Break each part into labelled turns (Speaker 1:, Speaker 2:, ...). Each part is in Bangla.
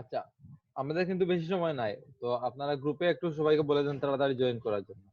Speaker 1: আচ্ছা, আমাদের কিন্তু বেশি সময় নাই, তো আপনারা গ্রুপে একটু সবাইকে বলে দেন তাড়াতাড়ি জয়েন করার জন্য।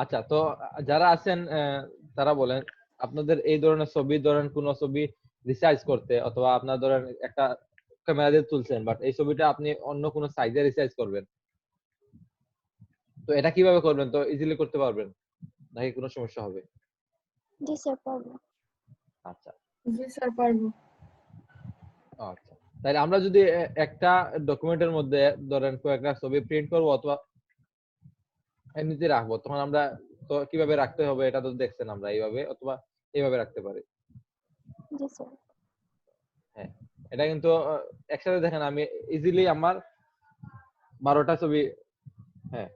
Speaker 1: আচ্ছা, তো যারা আছেন তারা বলেন আপনাদের এই ধরনের ছবি, ধরেন কোন ছবি রিসাইজ করতে, অথবা আপনার ধরেন একটা ক্যামেরা দিয়ে তুলছেন, বাট এই ছবিটা আপনি অন্য কোনো সাইজে রিসাইজ করবেন, তো এটা কিভাবে করবেন? তো ইজিলি করতে পারবেন নাকি কোনো সমস্যা হবে?
Speaker 2: জি স্যার, পারবো।
Speaker 1: আচ্ছা
Speaker 3: জি স্যার, পারবো।
Speaker 1: আচ্ছা, তাহলে আমরা যদি একটা ডকুমেন্টের মধ্যে ধরেন কয়েকটা ছবি প্রিন্ট করবো অথবা এমনিতে রাখবো, তখন আমরা তো কিভাবে রাখতে হবে এটা তো দেখছেন, আমরা এইভাবে অথবা এইভাবে রাখতে পারি।
Speaker 2: জি স্যার।
Speaker 1: হ্যাঁ, এটা কিন্তু একসাথে দেখেন আমি ইজিলি আমার 12টা ছবি, হ্যাঁ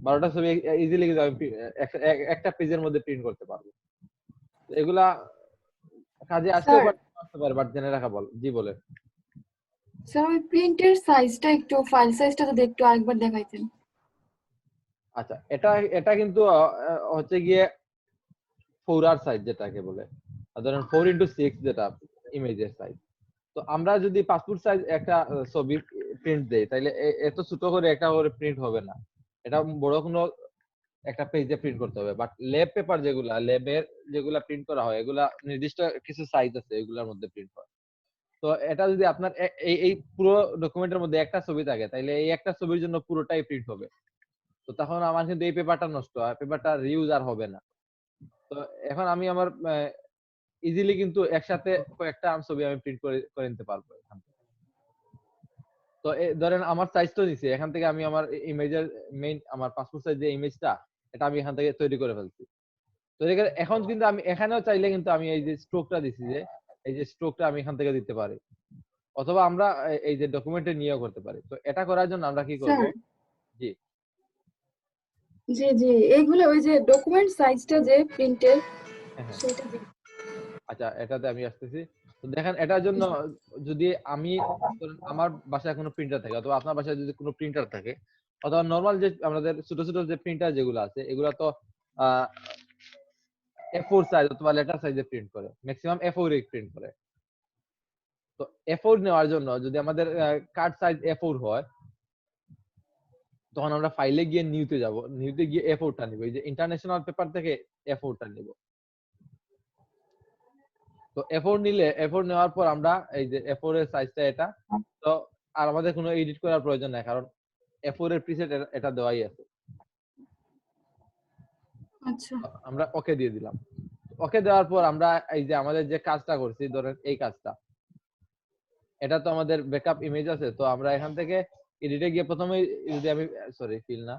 Speaker 1: 12টা ছবি ইজিলি কিন্তু আমি একটা পেজের মধ্যে প্রিন্ট করতে পারবো। এগুলা কাজে আসতেও
Speaker 3: স্যার,
Speaker 1: পারে, আসতে পারে, বাট জেনে রাখা জি বলেন।
Speaker 3: স্যার ওই প্রিন্টের সাইজটা একটু, ফাইল সাইজটা যদি একটু আরেকবার দেখাইতেন।
Speaker 1: আচ্ছা, এটা এটা কিন্তু হচ্ছে গিয়ে 4R সাইজ যেটাকে বলে, ধরেন 4x6 যেটা ইমেজের সাইজ। তো আমরা যদি পাসপোর্ট সাইজ একটা ছবি প্রিন্ট দেই, তাহলে এত ছোট করে একটা করে প্রিন্ট হবে না, এটা বড় কোনো একটা পেজে প্রিন্ট করতে হবে। বাট ল্যাব পেপার যেগুলা, ল্যাবের যেগুলা প্রিন্ট করা হয়, এগুলা নির্দিষ্ট কিছু সাইজ আছে এগুলার মধ্যে প্রিন্ট হয়। তো এটা যদি আপনার এই পুরো ডকুমেন্টের মধ্যে একটা ছবি থাকে, তাহলে এই একটা ছবির জন্য পুরোটাই প্রিন্ট হবে। তো তখন আমার কিন্তু এই পেপারটা নষ্ট হয়, পেপারটা রিউজ আর হবে না। তো এখন আমি আমার ইজিলি কিন্তু একসাথে কয়েকটা ছবি আমি প্রিন্ট করে নিতে পারবো এখান থেকে। তো ধরেন আমার সাইজ তো দিছি, এখান থেকে আমি আমার ইমেজের মেইন আমার পাসপোর্ট সাইজ যে ইমেজটা, এটা আমি এখান থেকে তৈরি করে ফেলছি। তৈরি করে এখন কিন্তু আমি এখানেও চাইলে কিন্তু আমি এই যে স্ট্রোকটা দিছি, যে এই যে স্ট্রোকটা আমি এখান থেকে দিতে পারি, অথবা আমরা এই যে ডকুমেন্টে নিয়েও করতে পারি। তো এটা করার জন্য আমরা কি করব?
Speaker 3: স্যার,
Speaker 1: জি
Speaker 3: জি জি, এইগুলো ওই যে ডকুমেন্ট সাইজটা যে প্রিন্টের,
Speaker 1: হ্যাঁ হ্যাঁ,
Speaker 3: সেটা যে।
Speaker 1: আচ্ছা এটাতে আমি আসতেছি। তো দেখেন এটার জন্য যদি আমি ধরেন আমার বাসায় কোনো প্রিন্টার থাকে, অথবা আপনার বাসায় যদি কোনো প্রিন্টার থাকে, অথবা নরমাল যে আমাদের ছোট ছোট যে প্রিন্টার যেগুলো আছে, এগুলো তো A4 সাইজ অথবা লেটার সাইজে প্রিন্ট করে, ম্যাক্সিমাম A4 এ প্রিন্ট করে। তো A4 নেওয়ার জন্য যদি আমাদের কার্ড সাইজ A4 হয়, তখন আমরা ফাইলে গিয়ে নিউতে যাব, নিউতে গিয়ে A4 টা নিব, এই যে ইন্টারন্যাশনাল পেপার থেকে A4 টা নিব। তো A4 নিলে, A4 নেওয়ার পর আমরা এই যে A4 এর সাইজটা এটা, তো আর আমাদের কোনো এডিট করার প্রয়োজন নাই, কারণ A4 এর প্রিসেট এটা দেওয়াই আছে।
Speaker 3: আচ্ছা
Speaker 1: আমরা ওকে দিয়ে দিলাম। ওকে দেওয়ার পর আমরা এই যে আমাদের যে কাজটা করছি, ধরেন এই কাজটা, এটা তো আমাদের ব্যাকআপ ইমেজ আছে, তো আমরা এখান থেকে এডিটে গিয়ে প্রথমে যদি আমি সরি ফিল না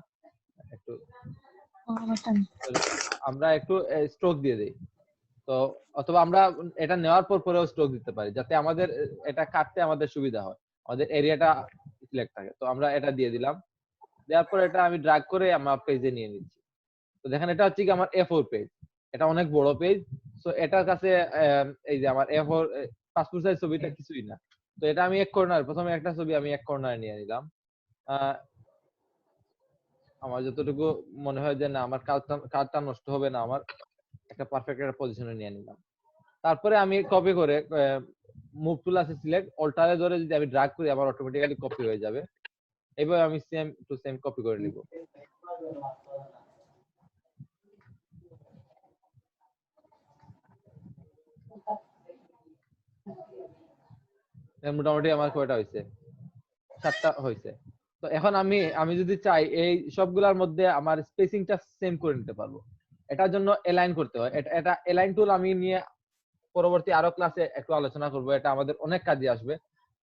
Speaker 1: একটু sorry, আমরা একটু স্ট্রোক দিয়ে দেই। তো অথবা আমরা এটা নেওয়ার পর পরেও স্ট্রোক দিতে পারি, যাতে আমাদের এটা কাটতে আমাদের সুবিধা হয়, আমাদের এরিয়াটা সিলেক্ট থাকে। তো আমরা এটা দিয়ে দিলাম, দেওয়ার পর এটা আমি ড্র্যাগ করে আমার পেজে নিয়ে নিচ্ছি। তো দেখেন এটা হচ্ছে কি আমার A4 পেজ, এটা অনেক বড় পেজ। তো এটার কাছে এই যে আমার A4 পাসপোর্ট সাইজ ছবিটা কিছুই না। তো এটা আমি এক কর্নার, প্রথমে একটা ছবি আমি এক কর্নারে নিয়ে নিলাম। আহ, আমার যতটুকু মনে হয় যে না আমার কার্ডটা নষ্ট হবে না, আমার একটা পারফেক্ট একটা পজিশনে নিয়ে নিলাম। তারপরে আমি কপি করে মুভ টুল আছে সিলেক্ট, অল্টারে ধরে যদি আমি ড্রাগ করি আমার অটোমেটিক্যালি কপি হয়ে যাবে। এইভাবে আমি সেম টু সেম কপি করে নিব। মোটামুটি আমার কয়টা হয়েছে, 7টা হয়েছে। তো এখন আমি যদি চাই এই সবগুলোর মধ্যে আমার স্পেসিংটা সেম করে নিতে পারবো। এটার জন্য এলাইন করতে হয়। এটা এলাইন টুল আমি নিয়ে পরবর্তী আরো ক্লাসে একটু আলোচনা করব। এটা আমাদের অনেক কাজে আসবে,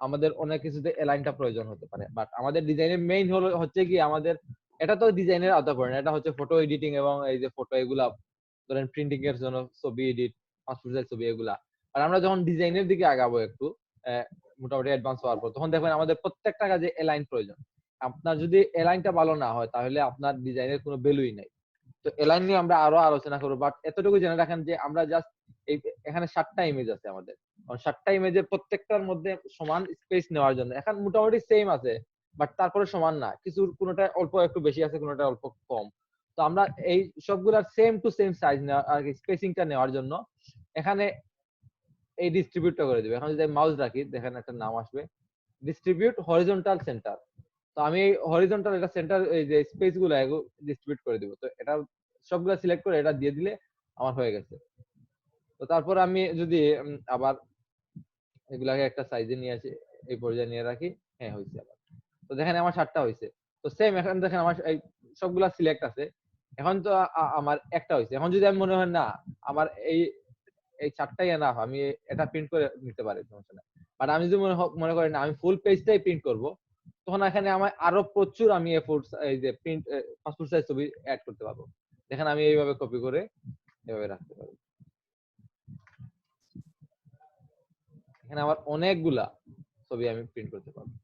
Speaker 1: আমাদের অনেক কিছুতে এলাইনটা প্রয়োজন হতে পারে। বাট আমাদের ডিজাইনের মেইন হচ্ছে কি আমাদের, এটা তো ডিজাইনের আওতা পড়ে না, এটা হচ্ছে ফটো এডিটিং এবং এই যে ফটো এগুলা ধরেন প্রিন্টিং এর জন্য ছবি এডিট, পাসপোর্ট সাইজ ছবি এগুলা। আর আমরা যখন ডিজাইনের দিকে আগাবো একটু মোটামুটি অ্যাডভান্স হওয়ার পর, তখন দেখবেন আমাদের প্রত্যেকটা কাজে এলাইন প্রয়োজন। আপনার যদি এলাইনটা ভালো না হয় তাহলে আপনার ডিজাইনের কোনো ভ্যালুই নাই। তো এলাইন নিয়ে আমরা আরো আলোচনা করবো, বাট এতটুকু জেনে রাখেন যে আমরা জাস্ট এই এখানে 7টা ইমেজ আছে আমাদের, 7টা ইমেজের প্রত্যেকটার মধ্যে সমান স্পেস নেওয়ার জন্য এখন মোটামুটি সেম আছে, বাট তারপরে সমান না, কিছু কোনোটা অল্প একটু বেশি আছে, কোনোটা অল্প কম। তো আমরা এই সবগুলার সেম টু সেম সাইজ নেওয়ার আর স্পেসিংটা নেওয়ার জন্য এখানে এই ডিস্ট্রিবিউটটা করে দিবে। এখন যদি মাউস রাখি দেখেন একটা নাম আসবে, ডিস্ট্রিবিউট হরিজন্টাল সেন্টার। তো আমি এই হরিজন্টাল এটা সেন্টার এই যে স্পেস গুলো ডিস্ট্রিবিউট করে দিব। তো এটা সবগুলা সিলেক্ট করে এটা দিয়ে দিলে আমার হয়ে গেছে। তো তারপর আমি যদি আবার এগুলাকে একটা সাইজে নিয়ে আসি, এই পর্যায়ে নিয়ে রাখি, হ্যাঁ হয়েছে আবার। তো দেখেন আমার 7টা হয়েছে। তো সেম এখন দেখেন আমার এই সবগুলা সিলেক্ট আছে। এখন তো আমার একটা হয়েছে। এখন যদি আমি মনে হয় না আমার এই 7টাই এনাফ, আমি এটা প্রিন্ট করে নিতে পারি, সমস্যা নাই। বাট আমি যদি মনে করি না আমি ফুল পেজটাই প্রিন্ট করব, তখন এখানে আমার আরো প্রচুর আমি এই যে প্রিন্ট পাসপোর্ট সাইজ ছবি অ্যাড করতে পারবো। দেখেন আমি এইভাবে কপি করে এভাবে রাখতে পারি। এখানে আমার অনেকগুলা ছবি আমি প্রিন্ট করতে পারবো।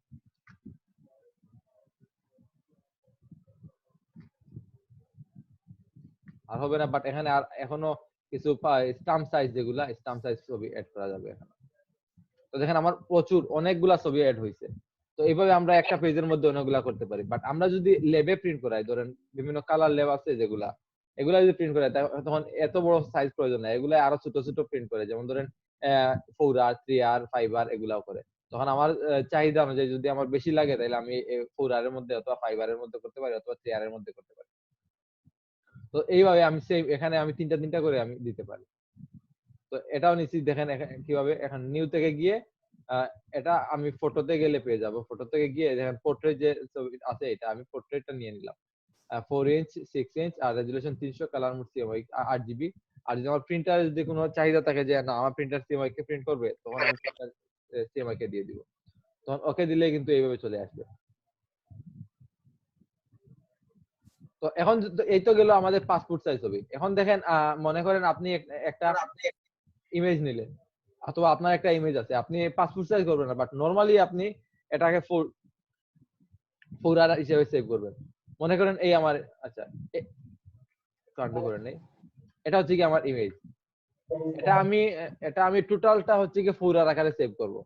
Speaker 1: আর হবে না, বাট এখানে আর এখনো কিছু স্টাম্প সাইজ, যেগুলা স্টাম্প সাইজ ছবি অ্যাড করা যাবে এখানে। তো দেখেন আমার প্রচুর অনেকগুলা ছবি অ্যাড হয়েছে। তো এইভাবে আমরা একটা পেজের মধ্যে অনেকগুলা করতে পারি। বাট আমরা যদি লেবে প্রিন্ট করাই, ধরেন বিভিন্ন কালার লেব আছে যেগুলা, এগুলা যদি প্রিন্ট করাই তখন এত বড় সাইজ প্রয়োজন নাই, এগুলা আরো ছোট ছোট প্রিন্ট করে, যেমন ধরেন 4R 3R 5R এগুলাও করে। তখন আমার চাহিদা অনুযায়ী যদি আমার বেশি লাগে তাহলে আমি 4R এর মধ্যে অথবা 5R এর মধ্যে করতে পারি, অথবা 3R এর মধ্যে করতে পারি। তো এইভাবে আমি এখানে আমি তিনটা তিনটা করে আমি দিতে পারি। তো এটাও নিশ্চিত দেখেন কিভাবে এখন নিউ থেকে গিয়ে এটা আমি ফটোতে গেলে পেয়ে যাব। ফটো থেকে গিয়ে দেখেন পোর্ট্রেট যে ছবি আছে, এটা আমি পোর্ট্রেটটা নিয়ে নিলাম। 4 ইঞ্চ 6 ইঞ্চ আর resolution 300, colour mode CMY 8 GB. আর যদি আমার প্রিন্টার যদি কোনো চাহিদা থাকে যে না আমার প্রিন্টার সিএমওয়াই কে প্রিন্ট করবে, তখন আমি সিএমওয়াই কে দিয়ে দিব। তখন ওকে দিলে কিন্তু এইভাবে চলে আসবে। তো এখন এই তো গেল আমাদের পাসপোর্ট সাইজ ছবি। এখন দেখেন মনে করেন আপনি একটা ইমেজ নিলেন, অথবা আপনার একটা ইমেজ আছে, আপনি পাসপোর্ট সাইজ করবেন না, বাট নরমালি আপনি এটাকে 4R হিসেবে সেভ করবেন। মনে করেন এই আমার, আচ্ছা কার্ড করে নেই, এটা হচ্ছে কি আমার ইমেজ, এটা আমি টোটালটা হচ্ছে কি 4R আকারে সেভ করব।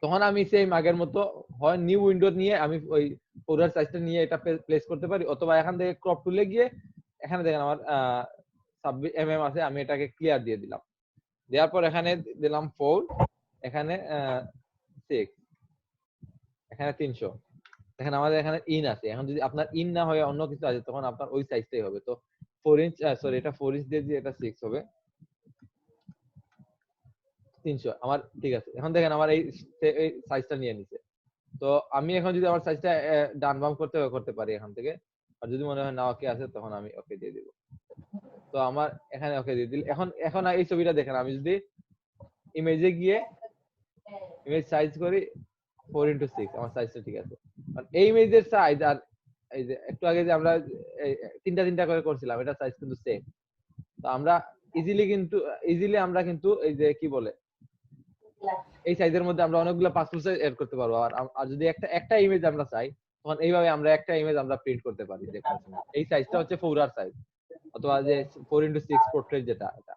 Speaker 1: তখন আমি সেম আগের মতো হয় নিউ উইন্ডো নিয়ে আমি ওই 4R সাইজটা নিয়ে এটা প্লেস করতে পারি, অথবা এখান থেকে ক্রপ টুলে গিয়ে এখানে দেখেন আমার 26 আছে, আমি এটাকে ক্লিয়ার দিয়ে দিলাম। দেওয়ার পর এখানে দিলাম 4, এখানে 6, এখানে 300। দেখেন আমাদের এখানে ইন আছে। এখন যদি আপনার ইন না হয়ে অন্য কিছু আছে, তখন আপনার ওই সাইজটাই হবে। তো 4 ইঞ্চ সরি এটা 4 ইঞ্চ দিয়ে এটা 6 হবে, 300 আমার ঠিক আছে। এখন দেখেন আমার এই সাইজটা নিয়ে নিছে। তো আমি এখন যদি আমার সাইজটা ডান বাম করতে পারি এখান থেকে। আর যদি মনে হয় না ওকে আছে, তখন আমি ওকে দিয়ে দিব। তো আমার এখানে ওকে দিয়ে দিল। এখন এই ছবিটা দেখেন, আমি যদি ইমেজে গিয়ে ইমেজ সাইজ করি 4x6, আমার সাইজটা ঠিক আছে। আর এই ইমেজের সাইজ আর এই যে একটু আগে যে আমরা তিনটা তিনটা করে করছিলাম, এটা সাইজ কিন্তু সেম। তো আমরা ইজিলি আমরা কিন্তু এই যে কি বলে এই সাইজের মধ্যে আমরা অনেকগুলো পাসপোর্ট সাইজ এড করতে পারবো। আর যদি একটা ইমেজ আমরা চাই, তখন এইভাবে আমরা একটা ইমেজ আমরা প্রিন্ট করতে পারি যে কোনো সময়। এই সাইজটা হচ্ছে 4R সাইজ, অথবা যে 4x6 পোর্ট্রেট যেটা এটা।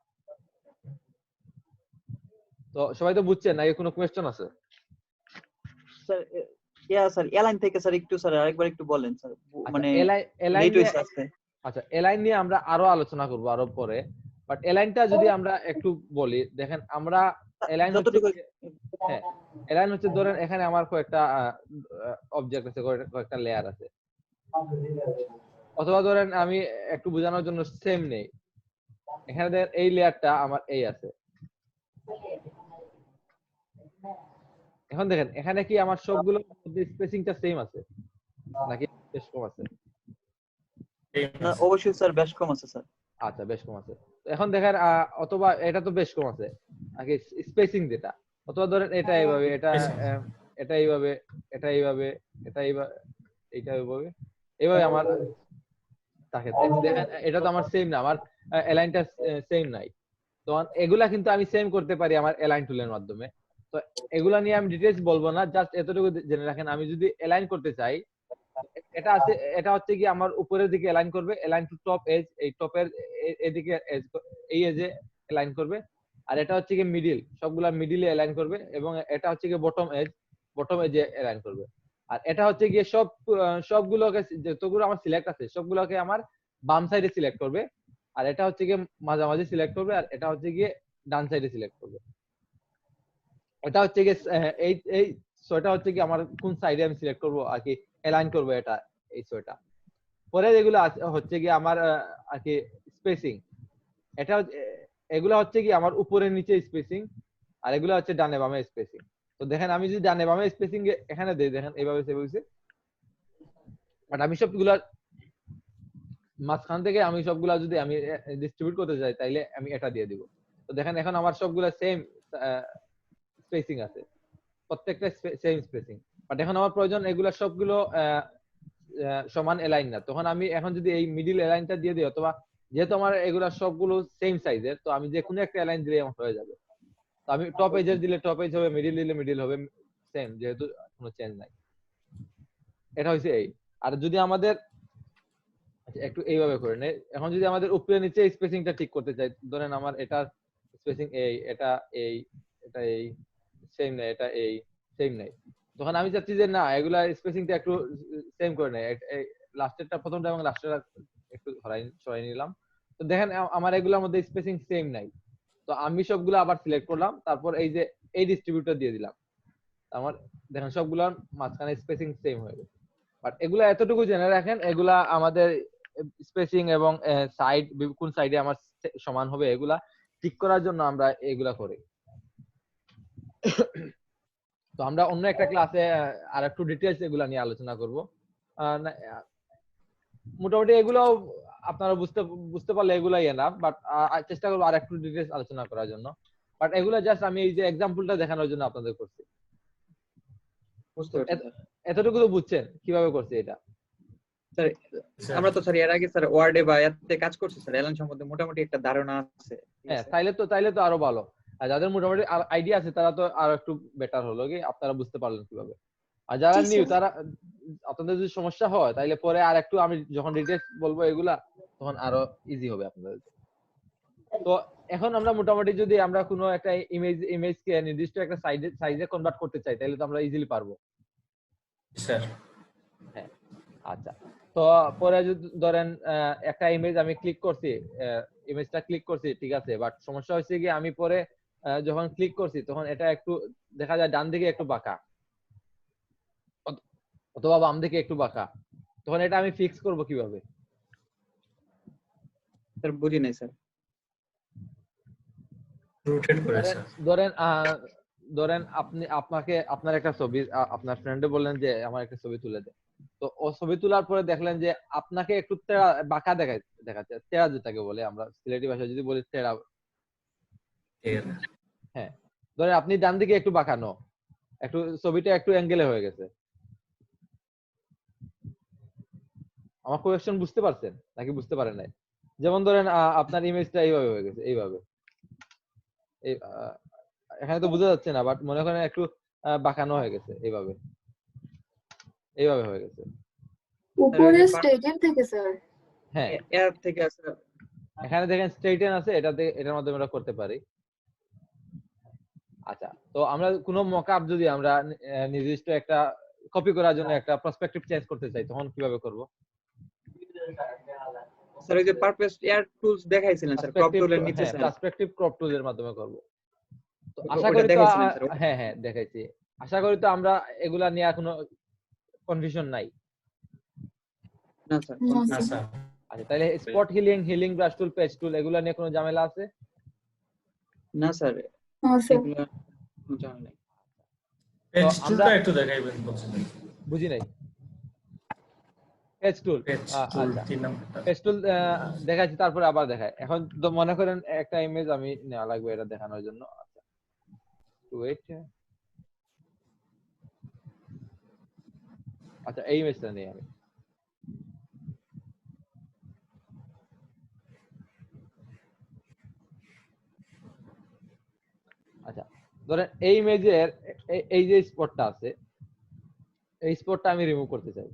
Speaker 1: তো সবাই তো বুঝছেন নাকি কোনো কোয়েশ্চেন আছে?
Speaker 4: স্যার স্যার এলাইন থেকে স্যার একটু স্যার আরেকবার একটু বলেন স্যার মানে
Speaker 1: এলাইন
Speaker 4: লেট
Speaker 1: নিয়ে
Speaker 4: হয়েছে আজকে।
Speaker 1: আচ্ছা এলাইন নিয়ে আমরা আরো আলোচনা করব আরো পরে, বাট এলাইনটা যদি আমরা একটু বলি, দেখেন আমরা এলাইন হচ্ছে
Speaker 4: যতটুকু
Speaker 1: হ্যাঁ এলাইন হচ্ছে ধরেন এখানে আমার কয়েকটা অবজেক্ট আছে, কয়েকটা লেয়ার আছে, অথবা ধরেন আমি একটু বোঝানোর জন্য সেম নেই, এখানে দেখেন এই লেয়ারটা আমার এই আছে, এখন দেখেন এখানে কি আমার সবগুলোর মধ্যে স্পেসিংটা সেম আছে নাকি বেশ কম আছে?
Speaker 4: না, অবশ্যই স্যার বেশ কম আছে স্যার।
Speaker 1: আচ্ছা বেশ কম আছে। তো এখন দেখেন অথবা এটা তো বেশ কম আছে নাকি স্পেসিং যেটা, অথবা ধরেন এটা এইভাবে, এটা এইভাবে, এটা এইভাবে, এটা এইভাবে, এটা এইভাবে, এইভাবে আমার থাকে। দেখেন এটা তো আমার সেম না, আমার অ্যালাইনটা সেম নাই। তো এগুলা কিন্তু আমি সেম করতে পারি আমার অ্যালাইন টুলের মাধ্যমে। তো এগুলা নিয়ে আমি ডিটেইলস বলবো না, জাস্ট এতটুকু জেনে রাখেন, আমি যদি অ্যালাইন করতে চাই, এটা আছে, এটা হচ্ছে কি আমার উপরের দিকে অ্যালাইন করবে, অ্যালাইন টু টপ এজ, এই টপের এদিকে এজ, এই এজে অ্যালাইন করবে। আর এটা হচ্ছে কি মিডিল, সবগুলা মিডিলে অ্যালাইন করবে, এবং এটা হচ্ছে কি বটম এজ, বটম এজে অ্যালাইন করবে। আর এটা হচ্ছে গিয়ে সবগুলোকে যতগুলো আমার সিলেক্ট আছে সবগুলোকে আমার বাম সাইডে সিলেক্ট করবে, আর এটা হচ্ছে গিয়ে মাঝামাঝি সিলেক্ট করবে, আর এটা হচ্ছে গিয়ে ডান সাইডে সিলেক্ট করবে। এটা হচ্ছে গিয়ে এই ছয়টা হচ্ছে কি আমার কোন সাইডে আমি সিলেক্ট করব আর কি অ্যালাইন করব, এটা এই ছয়টা। পরে যেগুলো হচ্ছে কি আমার আর কি স্পেসিং, এটা এগুলো হচ্ছে কি আমার উপরে নিচে স্পেসিং, আর এগুলো হচ্ছে ডানে বামে স্পেসিং। তো দেখেন আমি যদি ডানে বামে স্পেসিং এখানে দেই, দেখেন এইভাবে সেভ হইছে, বাট আমি সবগুলা মাঝখান থেকে আমি সবগুলা যদি আমি ডিস্ট্রিবিউট করতে চাই তাইলে আমি এটা দিয়ে দিব। তো দেখেন এখন আমার সবগুলা সেম স্পেসিং আছে, প্রত্যেকটা সেম স্পেসিং, বাট এখন আমার প্রয়োজন এগুলা সবগুলো সমান এলাইন না। তখন আমি এখন যদি এই মিডিল এলাইনটা দিয়ে দিই, অথবা যেহেতু আমার এগুলা সবগুলো সেম সাইজের, তো আমি যে কোনো একটা এলাইন দিলে আমার হয়ে যাবে। তো আমি টপ এজের দিলে টপ এজ হবে, মিডিল দিলে মিডিল হবে, সেম, যেহেতু কোনো চেঞ্জ নাই। এটা হইছে এই। আর যদি আমাদের একটু এইভাবে করে নেই, এখন যদি আমাদের উপরে নিচে স্পেসিংটা ঠিক করতে চাই, ধরেন আমার এটার স্পেসিং এই, এটা এই, এটা এই, সেম নাই, এটা এই, সেম নাই, তখন আমি চাচ্ছি যে না এগুলা স্পেসিংটা একটু সেম করে নেই, লাস্টেরটা প্রথমটা এবং লাস্টেরটা একটু সরাই নিলাম। তো দেখেন আমার এগুলোর মধ্যে স্পেসিং সেম নাই, তো আমি সবগুলো আবার সিলেক্ট করলাম, তারপর এই যে এই ডিস্ট্রিবিউটর দিয়ে দিলাম, আমার দেখেন সবগুলোর মাঝখানে স্পেসিং সেম হয়ে গেছে। বাট এগুলা এতটুকু জেনে রাখেন, এগুলা আমাদের স্পেসিং এবং সাইড, কোন সাইডে আমার সমান হবে, এগুলা ঠিক করার জন্য আমরা এগুলা করি। তো আমরা অন্য একটা ক্লাসে আর একটু ডিটেইলস এগুলা নিয়ে আলোচনা করব। মোটামুটি এগুলো আপনারা বুঝতে পারলে এগুলাই এনাফ, বাট চেষ্টা করবো আর একটু ডিটেইলস আলোচনা করার জন্য। বাট এগুলা জাস্ট আমি এই যে এক্সাম্পলটা দেখানোর জন্য আপনাদের করছি।
Speaker 4: বুঝতে পারছি
Speaker 1: এতটুকু তো বুঝছেন কিভাবে করছি এটা?
Speaker 4: স্যার। আমরা তো স্যার এর আগে স্যার ওয়ার্ডে বা এতে কাজ করছি স্যার, এলাইন সম্বন্ধে মোটামুটি একটা ধারণা আছে।
Speaker 1: হ্যাঁ, তাইলে তো আরো ভালো। আর যাদের মোটামুটি আইডিয়া আছে তারা তো আরো একটু বেটার হলো, কি আপনারা বুঝতে পারলেন কিভাবে। আর যারা
Speaker 2: জি,
Speaker 1: নিউ
Speaker 2: স্যার।
Speaker 1: তারা, আপনাদের যদি সমস্যা হয় তাইলে পরে আর একটু আমি যখন ডিটেইলস বলবো এগুলা, তখন আরো ইজি হবে আপনাদের। তো এখন আমরা মোটামুটি যদি আমরা কোনো একটা ইমেজকে নির্দিষ্ট একটা সাইজে কনভার্ট করতে চাই, তাহলে তো আমরা ইজিলি পারবো।
Speaker 5: স্যার
Speaker 1: হ্যাঁ, আচ্ছা। তো পরে যদি ধরেন একটা ইমেজ আমি ক্লিক করছি, ইমেজটা ক্লিক করছি, ঠিক আছে, বাট সমস্যা হচ্ছে কি আমি পরে যখন ক্লিক করছি তখন এটা একটু দেখা যায় ডান দিকে একটু বাঁকা, অথবা বাম দিকে একটু বাঁকা, তখন এটা আমি ফিক্স করব কিভাবে?
Speaker 4: স্যার বুঝি নাই স্যার।
Speaker 5: রুটেট করে স্যার।
Speaker 1: ধরেন আপনাকে আপনার একটা ছবি, আপনার ফ্রেন্ডে বললেন যে আমার একটা ছবি তুলে দে, তো ও ছবি তোলার পরে দেখলেন যে আপনাকে একটু বাঁকা দেখাচ্ছে, তেড়া যেটাকে বলে আমরা সিলেটি ভাষায় যদি বলি তেড়া। হ্যাঁ, ধরেন আপনি ডান দিকে একটু বাঁকানো, একটু ছবিটা একটু অ্যাঙ্গেলে হয়ে গেছে। আমার কোয়েশ্চেন বুঝতে পারছেন নাকি বুঝতে পারেন নাই? যেমন ধরেন আপনার ইমেজটা এইভাবে হয়ে গেছে, এইভাবে, এখানে তো বোঝা যাচ্ছে না, বাট মনে করেন একটু বাঁকানো হয়ে গেছে, এইভাবে এইভাবে হয়ে গেছে।
Speaker 3: উপরে স্টেজের থেকে স্যার।
Speaker 1: হ্যাঁ,
Speaker 4: এর থেকে স্যার
Speaker 1: এখানে দেখেন স্ট্রেইটেন আছে, এটার মাধ্যমে আমরা করতে পারি। আচ্ছা, তো আমরা কোনো মকআপ যদি আমরা নির্দিষ্ট একটা কপি করার জন্য একটা পার্সপেক্টিভ চেঞ্জ করতে চাই, তখন কিভাবে করব?
Speaker 4: স্যার ওই যে পারপাস এয়ার টুলস দেখাইছিলেন স্যার, ক্রপ টুলের নিচে স্যার,
Speaker 1: পার্সপেক্টিভ ক্রপ টুলের মাধ্যমে করব। তো
Speaker 4: ওটা
Speaker 1: আশা করি তো
Speaker 4: দেখাইছিলেন স্যার।
Speaker 1: হ্যাঁ হ্যাঁ দেখাইছি। আশা করি তো আমরা এগুলা নিয়ে কোনো কনফিউশন নাই।
Speaker 4: না স্যার,
Speaker 3: না
Speaker 5: না
Speaker 3: স্যার।
Speaker 5: স্যার
Speaker 1: আচ্ছা, তাহলে spot healing brush tool, patch tool এগুলা নিয়ে কোনো ঝামেলা আছে?
Speaker 4: না স্যার,
Speaker 3: হ্যাঁ স্যার।
Speaker 4: এগুলো কোনো ঝামেলা নেই।
Speaker 5: পেজ
Speaker 1: আমরা-
Speaker 5: টুলটা একটু দেখাইবেন বলছিলেন।
Speaker 1: বুঝি নাই। পেজ টুল,
Speaker 5: পেজ টুল
Speaker 1: আচ্ছা
Speaker 5: 3 নাম্বারটা।
Speaker 1: পেজ টুল দেখাচ্ছি, তারপরে আবার দেখাই। এখন তো মনে করেন একটা ইমেজ আমি নেওয়া লাগবে এটা দেখানোর জন্য। আচ্ছা ওয়েট, আচ্ছা এই ইমেজটা নেই আমি। আচ্ছা ধরেন এই ইমেজের এই যে স্পটটা আছে, এই স্পটটা আমি রিমুভ করতে চাই।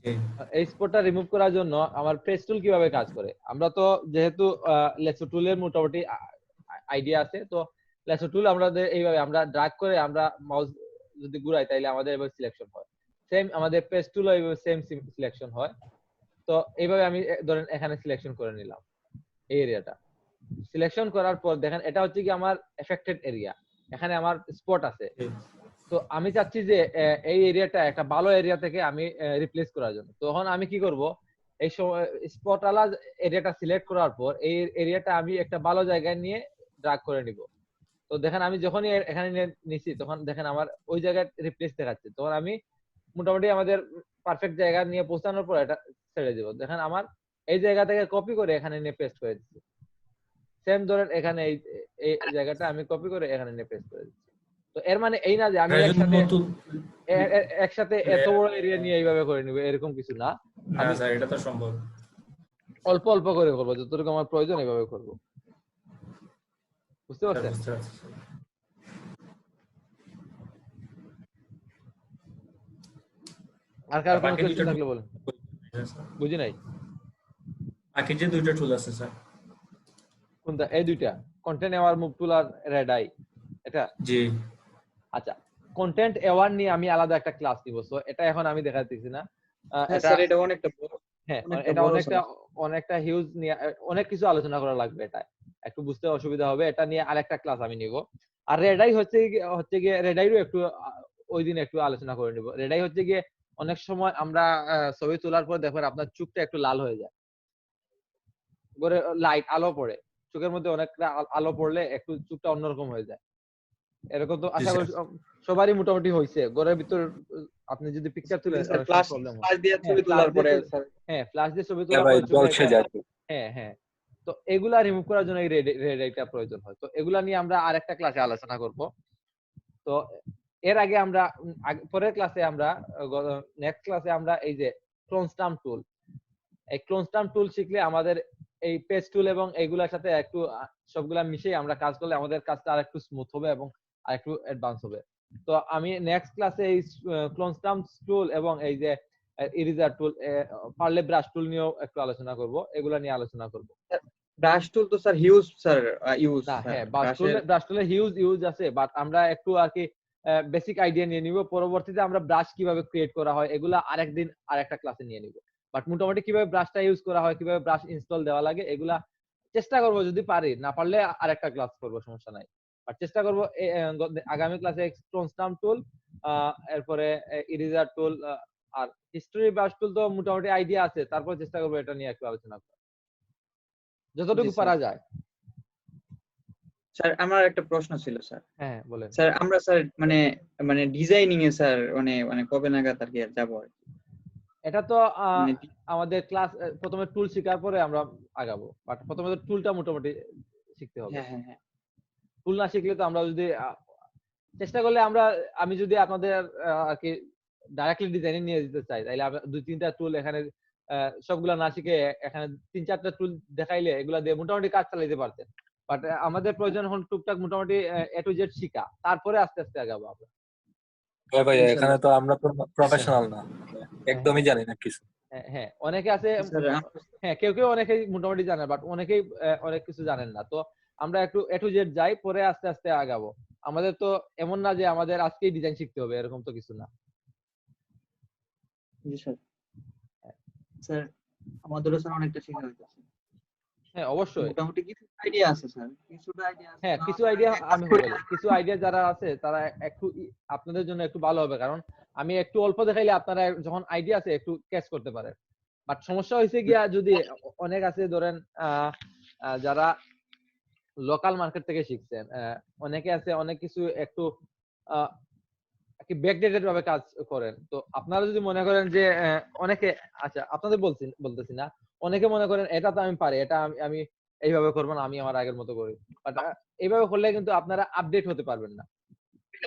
Speaker 5: জি
Speaker 1: এই স্পটটা রিমুভ করার জন্য আমার পেজ টুল কিভাবে কাজ করে? আমরা তো যেহেতু লেসো টুলের মোটামুটি আইডিয়া আছে, তো লেসো টুল আমাদের এইভাবে আমরা ড্র্যাগ করে আমরা মাউস যদি ঘুরাই তাইলে আমাদের এভাবে সিলেকশন হয়। সেম আমাদের পেজ টুলও এইভাবে সেম সিলেকশন হয়। তো এইভাবে আমি ধরেন এখানে সিলেকশন করে নিলাম এই এরিয়াটা। সিলেকশন করার পর দেখেন এটা হচ্ছে কি আমার এফেক্টেড এরিয়া, এখানে আমার স্পট আছে।
Speaker 5: জি
Speaker 1: তো আমি চাচ্ছি যে এই এরিয়াটা একটা ভালো এরিয়া থেকে আমি রিপ্লেস করার জন্য। তখন আমি কি করব, এই স্পট আলা এরিয়াটা সিলেক্ট করার পর এই এরিয়াটা আমি একটা ভালো জায়গায় নিয়ে ড্র্যাগ করে নিব। তো দেখেন আমি যখনই এখানে নিছি তখন দেখেন আমার ওই জায়গায় রিপ্লেস দেখাচ্ছে। তখন আমি মোটামুটি আমাদের পারফেক্ট জায়গা নিয়ে পৌঁছানোর পর এটা ছেড়ে দিব। দেখেন আমার এই জায়গা থেকে কপি করে এখানে নিয়ে পেস্ট করে দিচ্ছি। সেম ধরেন এখানে এই জায়গাটা আমি কপি করে এখানে নিয়ে পেস্ট করে দিচ্ছি। তো এর মানে এই না যে আমি
Speaker 5: একজন
Speaker 1: একসাথে
Speaker 5: নতুন
Speaker 1: একসাথে এত বড় এরিয়া নিয়ে এইভাবে করে নিব, এরকম কিছু না।
Speaker 5: না
Speaker 1: আমি
Speaker 5: স্যার এটা তো সম্ভব।
Speaker 1: অল্প অল্প করে করবো, যতটুকু আমার প্রয়োজন এইভাবে করবো। বুঝতে
Speaker 5: স্যার
Speaker 1: পারছেন?
Speaker 5: বুঝতে পারছি স্যার।
Speaker 1: আর কারো কোনো
Speaker 5: বাকি
Speaker 1: কোয়েশ্চেন
Speaker 5: দুইটা
Speaker 1: থাকলে বলেন।
Speaker 5: স্যার,
Speaker 1: বুঝি নাই
Speaker 5: বাকি যে দুইটা টুল আছে স্যার।
Speaker 1: কোনটা? এই দুইটা, কন্টেন্ট এওয়ার মুভ টুল আর রেড আই, এটা?
Speaker 5: জি
Speaker 1: আচ্ছা, কন্টেন্ট এওয়ার নিয়ে আমি আলাদা একটা ক্লাস নিব, সো এটা এখন আমি দেখাতেছি না।
Speaker 4: হ্যাঁ
Speaker 1: এটা
Speaker 4: স্যার, এটা অনেকটা বড়,
Speaker 1: হ্যাঁ
Speaker 4: অনেকটা
Speaker 1: এটা
Speaker 4: বড়
Speaker 1: অনেকটা হিউজ নিয়ে অনেক কিছু আলোচনা করা লাগবে, এটা একটু বুঝতে অসুবিধা হবে। এটা নিয়ে আরেকটা ক্লাস আমি নিব। আর রেডাই হচ্ছে গিয়ে রেডাইরও একটু ওই দিন একটু আলোচনা করে নিব। রেডাই হচ্ছে গিয়ে অনেক সময় আমরা ছবি তোলার পর দেখবেন আপনার চোখটা একটু লাল হয়ে যায়, ঘরে লাইট আলো পড়ে, চোখের মধ্যে অনেকটা আলো পড়লে একটু চোখটা অন্যরকম হয়ে যায়। এরকম তো আশা করি সবারই মোটামুটি হয়েছে। ঘরের ভিতর আপনি যদি পিকচার তুলেন
Speaker 4: স্যার।
Speaker 1: অনেক
Speaker 4: ফ্ল্যাশ
Speaker 1: প্রবলেম হয়।
Speaker 4: ফ্ল্যাশ দিয়ে ছবি
Speaker 1: হ্যাঁ,
Speaker 4: তোলার
Speaker 1: flash দিয়ে
Speaker 4: পরে
Speaker 1: ছবি-
Speaker 4: স্যার,
Speaker 1: হ্যাঁ ফ্ল্যাশ দিয়ে ছবি
Speaker 6: হ্যাঁ
Speaker 1: তোলার
Speaker 6: ভাই
Speaker 1: পর চোখে
Speaker 6: জলসে
Speaker 1: একটা-
Speaker 6: যায়।
Speaker 1: হ্যাঁ হ্যাঁ, তো এগুলা রিমুভ করার জন্য এই রেড আইটা প্রয়োজন হয়। তো এগুলা নিয়ে আমরা আরেকটা ক্লাসে আলোচনা করব। তো এর আগে আমরা পরের ক্লাসে আমরা নেক্সট ক্লাসে আমরা এই যে ক্লোন স্টাম্প টুল, এই ক্লোন স্টাম্প টুল শিখলে আমাদের এই পেজ টুল এবং এইগুলার সাথে একটু সবগুলা মিশিয়ে আমরা কাজ করলে আমাদের কাজটা আর একটু স্মুথ হবে এবং আর একটু অ্যাডভান্স হবে। তো আমি নেক্সট ক্লাসে এই ক্লোন স্টাম্প টুল এবং এই যে ইরেজার টুল, পারলে ব্রাশ টুল নিয়েও একটু আলোচনা করব, এগুলা নিয়ে আলোচনা করব।
Speaker 4: ব্রাশ টুল তো স্যার হিউজ স্যার, ইউজ
Speaker 1: না
Speaker 4: স্যার,
Speaker 1: হ্যাঁ,
Speaker 4: ব্রাশের
Speaker 1: ব্রাশ টুলে হিউজ আছে, বাট আমরা একটু আর কি বেসিক আইডিয়া নিয়ে নিব। পরবর্তীতে আমরা ব্রাশ কিভাবে ক্রিয়েট করা হয় এগুলা আরেকদিন আরেকটা ক্লাসে নিয়ে নিব। বাট মোটামুটি কিভাবে ব্রাশটা ইউজ করা হয়, কিভাবে ব্রাশ ইনস্টল দেওয়া লাগে এগুলা চেষ্টা করব, যদি পারি, না পারলে আরেকটা ক্লাস করব, সমস্যা নাই। বাট চেষ্টা করব আগামী ক্লাসে স্টোন স্টাম্প টুল, এরপরে ইরেজার টুল আর হিস্টোরি ব্রাশ টুল তো মোটামুটি আইডিয়া আছে, তারপর চেষ্টা করব এটা নিয়ে একটু আলোচনা করা যতটুকু
Speaker 4: জি, স্যার।
Speaker 1: পারা যায়।
Speaker 4: স্যার আমার একটা প্রশ্ন ছিল স্যার।
Speaker 1: হ্যাঁ বলেন।
Speaker 4: স্যার আমরা স্যার মানে মানে ডিজাইনিং এ স্যার মানে মানে কবে নাগাদ আর কি যাবো আর কি?
Speaker 1: এটা তো
Speaker 4: মানে
Speaker 1: আমাদের ক্লাস প্রথমে টুল শেখার পরে আমরা আগাবো, বাট প্রথমে তো টুলটা মোটামুটি শিখতে হবে।
Speaker 4: হ্যাঁ হ্যাঁ হ্যাঁ
Speaker 1: টুল না শিখলে তো আমরা যদি চেষ্টা করলে আমি যদি আপনাদের আর কি ডাইরেক্টলি ডিজাইনিং নিয়ে যেতে চাই, তাহলে আমরা 2-3টা টুল এখানে সবগুলা না শিখে এখানে 3-4টা টুল দেখাইলে এগুলা দিয়ে মোটামুটি কাজ চালাইতে পারতেন। বাট আমাদের প্রয়োজন এখন টুকটাক মোটামুটি এ টু জেড শিখা, তারপরে আস্তে আস্তে আগাবো আমরা।
Speaker 6: ভাই ভাই
Speaker 4: ইনশাল্লাহ।
Speaker 6: এখানে তো আমরা তো প্রফেশনাল না, একদমই জানি না কিছু।
Speaker 1: হ্যাঁ অনেকে আছে,
Speaker 4: স্যার
Speaker 1: হ্যাঁ কেউ অনেকেই মোটামুটি জানে, বাট অনেকেই অনেক কিছু জানেন না। তো আমরা একটু এ টু জেড যাই, পরে আস্তে আস্তে আগাবো। আমাদের তো এমন না যে আমাদের আজকেই ডিজাইন শিখতে হবে, এরকম তো কিছু না।
Speaker 4: জি স্যার। স্যার আমাদেরও স্যার অনেকটা শেখা হইতেছে।
Speaker 1: হ্যাঁ অবশ্যই।
Speaker 4: মোটামুটি কিছু আইডিয়া আছে স্যার, কিছুটা আইডিয়া আছে।
Speaker 1: হ্যাঁ কিছু আইডিয়া আমি বলি, কিছু আইডিয়া যারা আছে তারা একটু আপনাদের জন্য একটু ভালো হবে, কারণ আমি একটু অল্প দেখাইলে আপনারা যখন আইডিয়া আছে একটু ক্যাচ করতে পারেন। বাট সমস্যা হয়েছে গিয়া যদি অনেক আছে ধরেন যারা লোকাল মার্কেট থেকে শিখছেন, অনেকে আছে অনেক কিছু একটু ব্যাকডেটেড ভাবে কাজ করেন। তো আপনারা যদি মনে করেন যে অনেকে, আচ্ছা আপনাদের বলতেছি না, অনেকে মনে করেন এটা তো আমি পারি, এটা আমি এইভাবে করবো না, আমি আমার আগের মতো করি। বাট এইভাবে করলে কিন্তু আপনারা আপডেট হতে পারবেন না।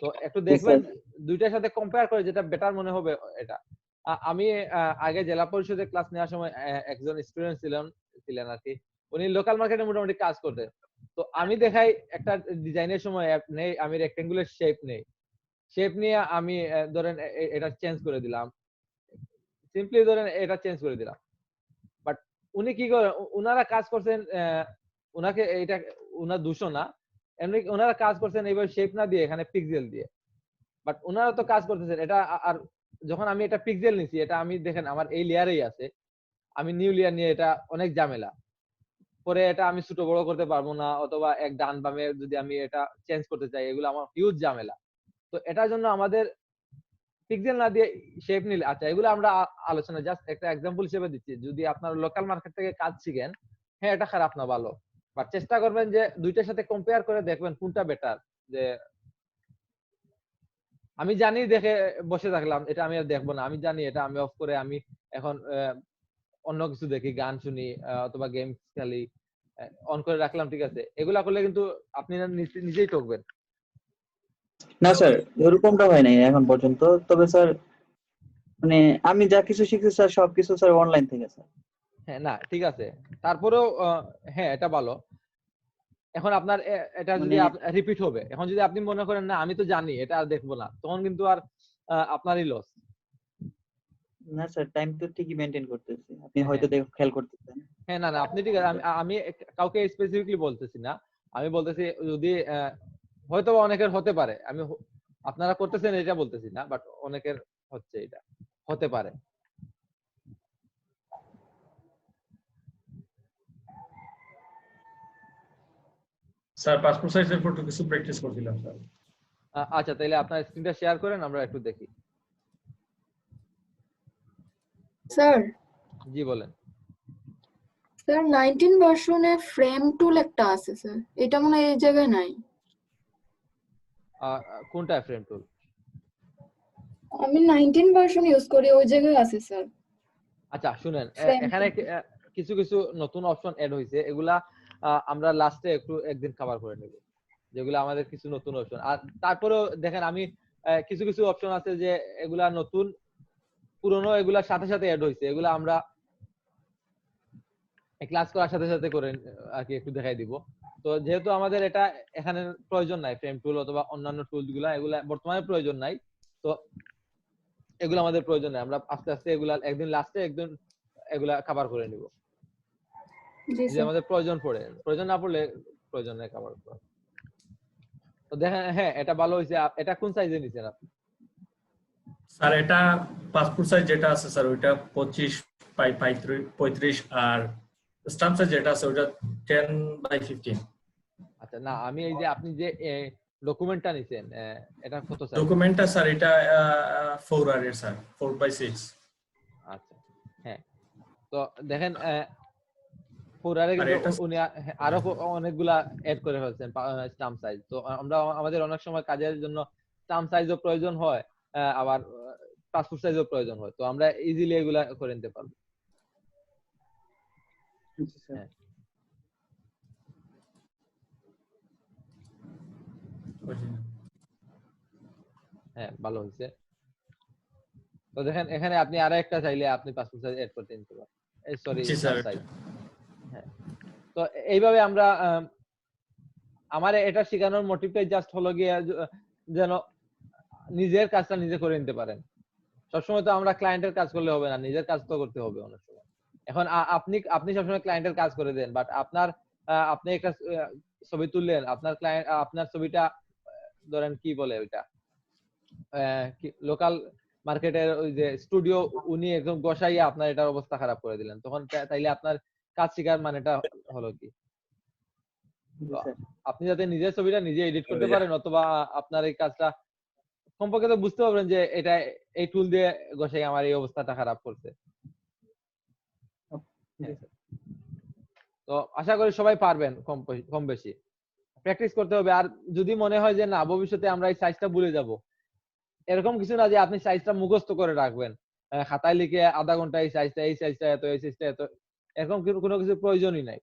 Speaker 1: তো একটু দেখবেন দুইটার সাথে কম্পেয়ার করে যেটা বেটার মনে হবে এটা। আমি আগে জেলা পরিষদে ক্লাস নেওয়ার সময় একজন স্টুডেন্ট ছিলেন আর কি, উনি লোকাল মার্কেটে মোটামুটি কাজ করতেন। তো আমি দেখাই একটা ডিজাইনের সময় নেই, আমি রেক্টেঙ্গুলার শেপ নিয়ে আমি ধরেন এটা চেঞ্জ করে দিলাম, সিম্পলি ধরেন এটা চেঞ্জ করে দিলাম। বাট উনি কি করেন, উনারা কাজ করছেন, উনাকে এটা উনার দূষণ না, এমনি ওনারা কাজ করছেন এইভাবে শেপ না দিয়ে এখানে পিক্সেল দিয়ে। বাট ওনারা তো কাজ করতেছেন এটা, আর যখন আমি এটা পিক্সেল নিছি, এটা আমি দেখেন আমার এই লেয়ারেই আছে, আমি নিউ লেয়ার নিয়ে এটা অনেক ঝামেলা, পরে এটা আমি ছোট বড় করতে পারবো না, অথবা এক ডান বামে যদি আমি এটা চেঞ্জ করতে চাই, এগুলো আমার হিউজ ঝামেলা। তো এটার জন্য আমাদের পিক্সেল না দিয়ে শেপ নিলে, আচ্ছা এগুলো আমরা আলোচনা জাস্ট একটা এক্সাম্পল হিসেবে দিচ্ছি। যদি আপনার লোকাল মার্কেট থেকে কাজ শিখেন, হ্যাঁ এটা খারাপ না, ভালো, বাট চেষ্টা করবেন যে দুইটার সাথে কম্পেয়ার করে দেখবেন কোনটা বেটার। যে আমি জানি দেখে বসে থাকলাম, এটা আমি আর দেখবো না, আমি জানি এটা আমি অফ করে আমি এখন অন্য কিছু দেখি, গান শুনি অথবা গেম খেলি, অন করে রাখলাম, ঠিক আছে, এগুলা করলে কিন্তু আপনি নিজেই ঠকবেন।
Speaker 4: না স্যার, এরকমটা হয় নাই এখন পর্যন্ত। তবে স্যার মানে আমি যা কিছু শিখছি স্যার, সবকিছু স্যার অনলাইন থেকে স্যার।
Speaker 1: হ্যাঁ না ঠিক আছে, তারপরেও হ্যাঁ এটা ভালো। এখন আপনার এটা যদি রিপিট হবে, এখন যদি আপনি মনে করেন না আমি তো জানি এটা আর দেখবো না, তখন কিন্তু আর আপনারই লস।
Speaker 4: না স্যার, টাইম তো ঠিকই মেনটেন করতেছি, আপনি হয়তো খেয়াল করতেছেন।
Speaker 1: হ্যাঁ না না আপনি ঠিক আছে, আমি কাউকে স্পেসিফিকলি বলতেছি না, আমি বলতেছি যদি হয়তো অনেকের হতে পারে, আমি আপনারা করতেছেন এটা বলতেছি না, বাট অনেকের হচ্ছে, এটা হতে পারে।
Speaker 5: স্যার পাসপোর্ট সাইজের ফটো কিছু প্র্যাকটিস করছিলাম স্যার।
Speaker 1: আচ্ছা তাহলে আপনার স্ক্রিনটা শেয়ার করেন, আমরা একটু দেখি।
Speaker 3: স্যার
Speaker 1: জি বলেন।
Speaker 3: স্যার 19 ভার্সনে ফ্রেম টুল একটা আছে স্যার, এটা মনে হয় এই জায়গায় নাই।
Speaker 1: কোনটা ফ্রেম টুল?
Speaker 3: আমি 19 ভার্সন ইউজ করি, ওই জায়গায় আছে স্যার।
Speaker 1: আচ্ছা শুনেন,
Speaker 3: Frame
Speaker 1: এখানে
Speaker 3: tool।
Speaker 1: কিছু কিছু নতুন অপশন এড হয়েছে, এগুলা আমরা লাস্টে একটু একদিন কভার করে নেব, যেগুলো আমাদের কিছু নতুন অপশন। আর তারপরেও দেখেন আমি কিছু কিছু অপশন আছে যে এগুলা নতুন পুরনো, এগুলার সাথে সাথে এড হয়েছে, এগুলা আমরা ক্লাস করার সাথে সাথে করে আর কি একটু দেখাই দিব। তো যেহেতু আমাদের এটা এখানে প্রয়োজন নাই, ফ্রেম টুল অথবা অন্যান্য টুল গুলা এগুলা বর্তমানে প্রয়োজন নাই, তো এগুলো আমাদের প্রয়োজন নাই, আমরা আস্তে আস্তে এগুলা একদিন লাস্টে একদিন এগুলা কভার করে নিব,
Speaker 3: জি
Speaker 1: যদি
Speaker 3: স্যার।
Speaker 1: আমাদের প্রয়োজন পড়ে। প্রয়োজন না পড়লে প্রয়োজন নেই কভার করা। তো দেখেন হ্যাঁ এটা ভালো হয়েছে। এটা কোন সাইজে নিছেন আপনি?
Speaker 5: স্যার এটা পাসপোর্ট সাইজ যেটা আছে স্যার ওইটা 25/35, আর স্টাম্প সাইজ যেটা আছে ওইটা 10/15।
Speaker 1: আচ্ছা না আমি এই যে আপনি যে ডকুমেন্টটা নিছেন, এটা কত সাইজ?
Speaker 5: ডকুমেন্টটা স্যার এটা 4R এর স্যার, 4/6।
Speaker 1: আচ্ছা হ্যাঁ, তো দেখেন 4R এ কিন্তু উনি আরো অনেকগুলা এড করে ফেলছেন স্টাম্প সাইজ। তো আমরা আমাদের অনেক সময় কাজের জন্য স্টাম্প সাইজও প্রয়োজন হয়, আবার পাসপোর্ট সাইজও প্রয়োজন হয়, তো আমরা ইজিলি এগুলা করে নিতে পারবো। হ্যাঁ হ্যাঁ ভালো হয়েছে। তো দেখেন এখানে আপনি আরো একটা চাইলে আপনি পাসপোর্ট সাইজ এড করতে নিতে পারেন, সরি
Speaker 5: জি স্যার।
Speaker 1: সাইজ। হ্যাঁ তো এইভাবে আমরা আমার এটা শেখানোর মোটিভটাই জাস্ট হলো গিয়ে যেন নিজের কাজটা নিজে করে নিতে পারেন। সবসময় তো আমরা ক্লায়েন্টের কাজ করলে হবে না, নিজের কাজ তো করতে হবে অনেক সময়। এখন আপনি সবসময় ক্লায়েন্টের কাজ করে দেন, বাট আপনি একটা ছবি তুললেন, আপনার ক্লায়েন্ট আপনার ছবিটা ধরেন কি বলে ওইটা লোকাল মার্কেটের ওই যে স্টুডিও উনি একদম বসাইয়া আপনার এটার অবস্থা খারাপ করে দিলেন, তখন তাইলে আপনার কাজ শিকার মানেটা হলো কি?
Speaker 4: জি
Speaker 1: তো
Speaker 4: স্যার।
Speaker 1: আপনি যাতে নিজের ছবিটা নিজে এডিট করতে পারেন, অথবা আপনার এই কাজটা সম্পর্কে তো বুঝতে পারবেন যে এটা এই টুল দিয়ে গোসাই আমার এই অবস্থাটা খারাপ করছে।
Speaker 4: জি স্যার।
Speaker 1: তো আশা করি সবাই পারবেন কম বেশি। প্র্যাকটিস করতে হবে। আর যদি মনে হয় যে না ভবিষ্যতে আমরা এই সাইজটা ভুলে যাব, এরকম কিছু না যে আপনি সাইজটা মুখস্থ করে রাখবেন, খাতায় লিখে আধা ঘন্টা এই সাইজটা এত, এই সাইজটা এত, এরকম কোনো কিছু প্রয়োজনই নাই।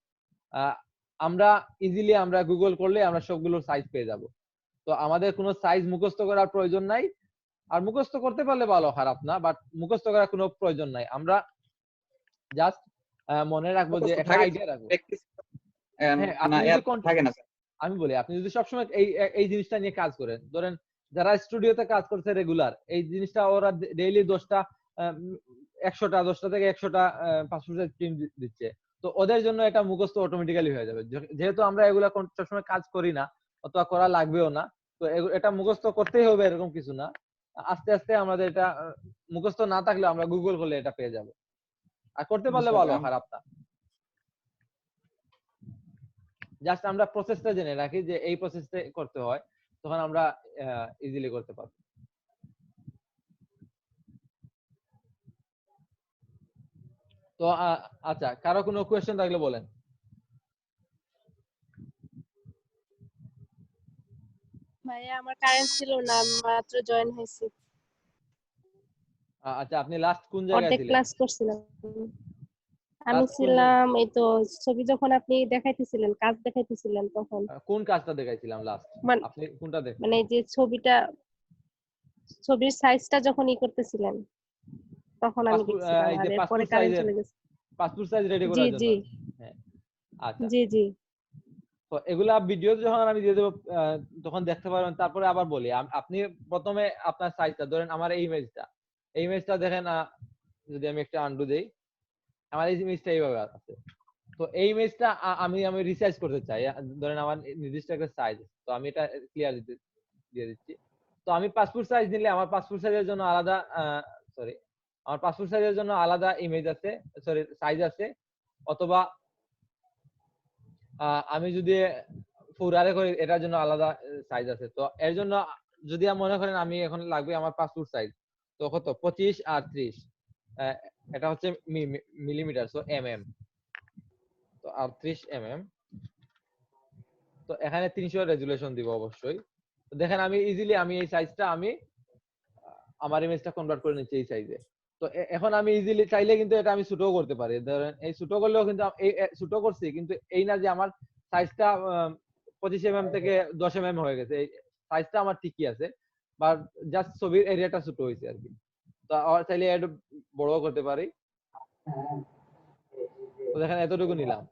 Speaker 1: আমরা ইজিলি আমরা গুগল করলে আমরা সবগুলোর সাইজ পেয়ে যাব। তো আমাদের কোনো সাইজ মুখস্থ করার প্রয়োজন নাই। আর মুখস্থ করতে পারলে ভালো, খারাপ না, বাট মুখস্থ করার কোনো প্রয়োজন নাই। আমরা জাস্ট মনে রাখবো যে একটা আইডিয়া রাখবো। হ্যাঁ, আপনি যদি
Speaker 4: থাকে না স্যার।
Speaker 1: আমি বলি, আপনি যদি সবসময় এই জিনিসটা নিয়ে কাজ করেন, ধরেন যারা স্টুডিওতে কাজ করছে রেগুলার, এই জিনিসটা ওরা ডেইলি 10টা 10টা থেকে 100টা পাসপোর্ট সাইজ প্রিন্ট দিচ্ছে, তো ওদের জন্য এটা মুখস্থ অটোমেটিক্যালি হয়ে যাবে। যেহেতু আমরা এগুলা সবসময় কাজ করি না অথবা করা লাগবেও না, তো এটা মুখস্থ করতেই হবে এরকম কিছু না। আস্তে আস্তে আমাদের এটা মুখস্থ না থাকলে আমরা গুগল করলে এটা পেয়ে যাব। আর করতে পারলে ভালো, খারাপ না। জাস্ট আমরা প্রসেসটা জেনে রাখি যে এই প্রসেসটা করতে হয়, তখন আমরা ইজিলি করতে পারবো। তো আচ্ছা, কারো কোনো কোয়েশ্চেন থাকলে বলেন।
Speaker 7: ভাইয়া আমার কারেন্ট ছিল না, মাত্র জয়েন হয়েছি।
Speaker 1: আচ্ছা, আপনি লাস্ট কোন জায়গায়
Speaker 7: অর্ধেক
Speaker 1: ছিলেন?
Speaker 7: ক্লাস করছিলাম। আমি
Speaker 1: Last কোন
Speaker 7: ছিলাম এই তো ছবি যখন আপনি দেখাইতেছিলেন, কাজ দেখাইতেছিলেন তখন।
Speaker 1: কোন কাজটা দেখাইছিলাম লাস্ট?
Speaker 7: মান-
Speaker 1: আপনি কোনটা দেখছেন?
Speaker 7: মানে যে ছবির সাইজটা যখন করতেছিলেন তখন আমি দেখছিলাম,
Speaker 1: এই
Speaker 7: আর
Speaker 1: যে
Speaker 7: এরপরে কারেন্ট চলে গেছে।
Speaker 1: পাসপোর্ট সাইজ রেডি
Speaker 7: জি
Speaker 1: করার জন্য।
Speaker 7: জি
Speaker 1: হ্যাঁ, আচ্ছা।
Speaker 7: জি জি
Speaker 1: তো এগুলা ভিডিও যখন আমি দিয়ে দেবো তখন দেখতে পারবেন। তারপরে আবার বলি, আপনি প্রথমে আপনার সাইজটা ধরেন, আমার এই ইমেজটা দেখেন, যদি আমি একটা আন্ডু দেই, আমার এই ইমেজটা এইভাবে আছে। তো এই ইমেজটা আমি রিসাইজ করতে চাই, ধরেন আমার নির্দিষ্ট একটা সাইজ, তো আমি এটা ক্লিয়ার দিয়ে দিচ্ছি। তো আমি পাসপোর্ট সাইজ নিলে আমার পাসপোর্ট সাইজের জন্য আলাদা আমার পাসপোর্ট সাইজের জন্য আলাদা ইমেজ আছে, সাইজ আছে। অথবা আমি যদি ফুরারে করি, এটার জন্য আলাদা সাইজ আছে। তো এর জন্য যদি মনে করেন আমি এখন লাগবে আমার পাসপোর্ট সাইজ, তো কত 25 আর 30, এটা হচ্ছে মিলিমিটার, সো এমএম, তো আর 30 এমএম। তো এখানে 300 রেজুলেশন দিব অবশ্যই। তো দেখেন আমি ইজিলি আমি এই সাইজটা আমার ইমেজটা কনভার্ট করে নিচ্ছি এই সাইজে। তো এখন আমি ইজিলি চাইলে কিন্তু এটা আমি ছোটও করতে পারি। ধরেন এই ছোট করলেও কিন্তু এই ছোট করছি, কিন্তু এই না যে আমার সাইজটা 25 এমএম থেকে 10 এমএম হয়ে গেছে। এই সাইজটা আমার ঠিকই আছে, বাট জাস্ট ছবির এরিয়াটা ছোট হয়েছে আর কি। তো চাইলে একটু বড়ও করতে পারি। তো দেখেন এতটুকু নিলাম।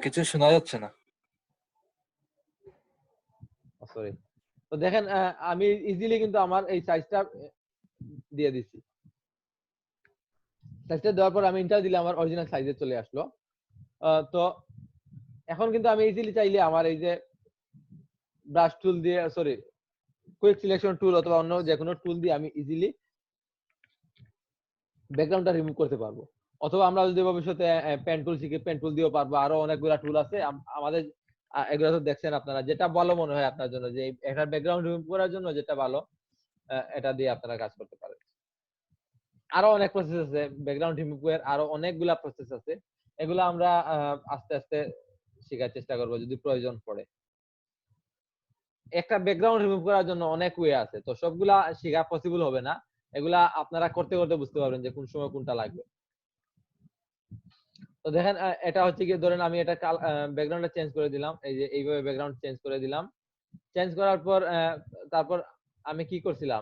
Speaker 6: কিছু শোনা যাচ্ছে না।
Speaker 1: সরি। তো দেখেন আমি ইজিলি কিন্তু আমার এই সাইজটা দিয়ে দিচ্ছি। সাইজটা দেওয়ার পর আমি ইন্টার দিলে আমার অরিজিনাল সাইজে চলে আসলো। তো এখন কিন্তু আমি ইজিলি চাইলে আমার এই যে ব্রাশ টুল দিয়ে, কুইক সিলেকশন টুল অথবা অন্য যে কোনো টুল দিয়ে আমি ইজিলি ব্যাকগ্রাউন্ডটা রিমুভ করতে পারবো। অথবা আমরা যদি ভবিষ্যতে পেন টুল শিখি, পেন টুল দিয়েও পারবো। আরো অনেকগুলো টুল আছে আমাদের, এগুলো তো দেখছেন আপনারা, যেটা ভালো মনে হয় আপনার জন্য, যে একটা ব্যাকগ্রাউন্ড রিমুভ করার জন্য যেটা ভালো, এটা দিয়ে আপনারা কাজ করতে পারেন। আরো অনেক প্রসেস আছে ব্যাকগ্রাউন্ড রিমুভ এর, আরো অনেকগুলা প্রসেস আছে। এগুলো আমরা আস্তে আস্তে শেখার চেষ্টা করবো যদি প্রয়োজন পড়ে। একটা ব্যাকগ্রাউন্ড রিমুভ করার জন্য অনেক ওয়ে আছে, তো সবগুলা শেখা পসিবল হবে না। এগুলা আপনারা করতে করতে বুঝতে পারবেন যে কোন সময় কোনটা লাগবে। তো তো দেখেন এটা হচ্ছে কি, ধরেন আমি এটা ব্যাকগ্রাউন্ডটা চেঞ্জ করে দিলাম, এই যে এইভাবে ব্যাকগ্রাউন্ড চেঞ্জ করে দিলাম। চেঞ্জ করার পর তারপর আমি কি করছিলাম,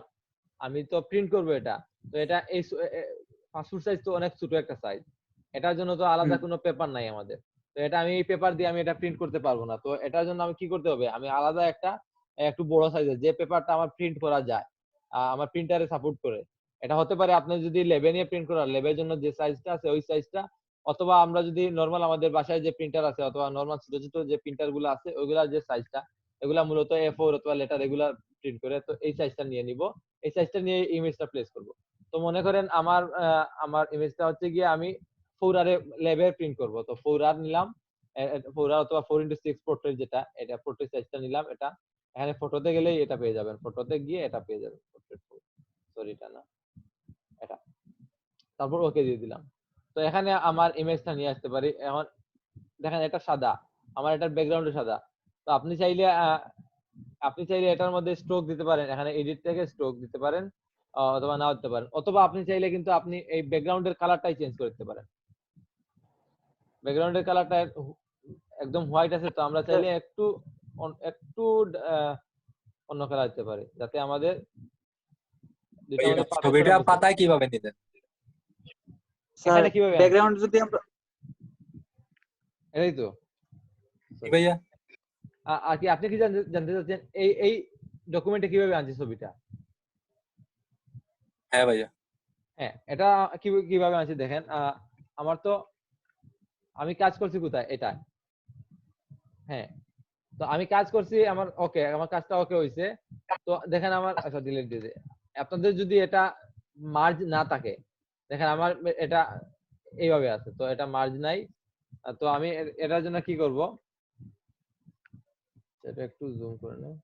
Speaker 1: আমি তো প্রিন্ট করব এটা। তো এটা এই পাসপোর্ট সাইজ তো অনেক ছোট একটা সাইজ, এটার জন্য তো আলাদা কোনো পেপার নাই আমাদের। তো এটা আমি এই পেপার দিয়ে আমি এটা প্রিন্ট করতে পারবো না। তো এটার জন্য আমি কি করতে হবে, আমি আলাদা একটা একটু বড় সাইজের যে পেপারটা আমার প্রিন্ট করা যায়, আমার প্রিন্টারে সাপোর্ট করে। এটা হতে পারে আপনি যদি লেবে নিয়ে প্রিন্ট করার, লেবের জন্য যে সাইজটা আছে ওই সাইজটা, অথবা আমরা যদি নরমাল আমাদের বাসায় যে প্রিন্টার আছে অথবা নরমাল ছোট ছোট যে প্রিন্টার গুলো আছে ওইগুলার যে সাইজটা, এগুলা মূলত A4 অথবা লেটার এগুলা প্রিন্ট করে। তো এই সাইজটা নিয়ে নিব, এই সাইজটা নিয়ে ইমেজটা প্লেস করব। তো মনে করেন আমার ইমেজটা হচ্ছে গিয়ে আমি 4R লেবে প্রিন্ট করব। তো 4R নিলাম, 4R অথবা 4x6 পোর্ট্রেট যেটা, এটা পোর্ট্রেট সাইজটা নিলাম। এটা এখানে ফটোতে গেলেই এটা পেয়ে যাবেন, ফটোতে গিয়ে এটা পেয়ে যাবেন, পোর্ট্রেট সরি এটা না, এটা। তারপর ওকে দিয়ে দিলাম। তো এখানে আমার ইমেজটা নিয়ে আসতে পারি। এখন দেখেন এটা সাদা, আমার এটার ব্যাকগ্রাউন্ডে সাদা। তো আপনি চাইলে এটার মধ্যে স্ট্রোক দিতে পারেন, এখানে এডিট থেকে স্ট্রোক দিতে পারেন, অথবা নাও দিতে পারেন। অথবা আপনি চাইলে কিন্তু আপনি এই ব্যাকগ্রাউন্ডের কালারটাই চেঞ্জ করে দিতে পারেন। ব্যাকগ্রাউন্ডের কালারটা একদম হোয়াইট আছে, তো আমরা চাইলে একটু অন্য কালার দিতে পারি, যাতে আমাদের দুইটা মধ্যে পার্থক্যটা
Speaker 6: ছবিটা
Speaker 1: বুঝতে পারি।
Speaker 6: পাতায় কিভাবে নিলেন?
Speaker 4: স্যার
Speaker 1: এখানে কিভাবে আনছি?
Speaker 4: ব্যাকগ্রাউন্ড যদি আমরা
Speaker 1: এটাই তো।
Speaker 6: কি ভাইয়া?
Speaker 1: আর কি আপনি কি জানতে চাচ্ছেন এই ডকুমেন্টে কিভাবে আনছি ছবিটা?
Speaker 6: হ্যাঁ ভাইয়া।
Speaker 1: হ্যাঁ, এটা কিভাবে আনছি দেখেন। আমার তো আমি কাজ করছি কোথায়, এটা। হ্যাঁ, তো আমি কাজ করছি, আমার ওকে, আমার কাজটা ওকে হইছে। তো দেখেন আমার, আচ্ছা ডিলিট দিয়ে দিই। আপনাদের যদি এটা মার্জ না থাকে, দেখেন আমার এটা এইভাবে আছে, তো এটা মার্জ নাই। তো আমি এটার জন্য কি করব, এটা একটু জুম করে নেই।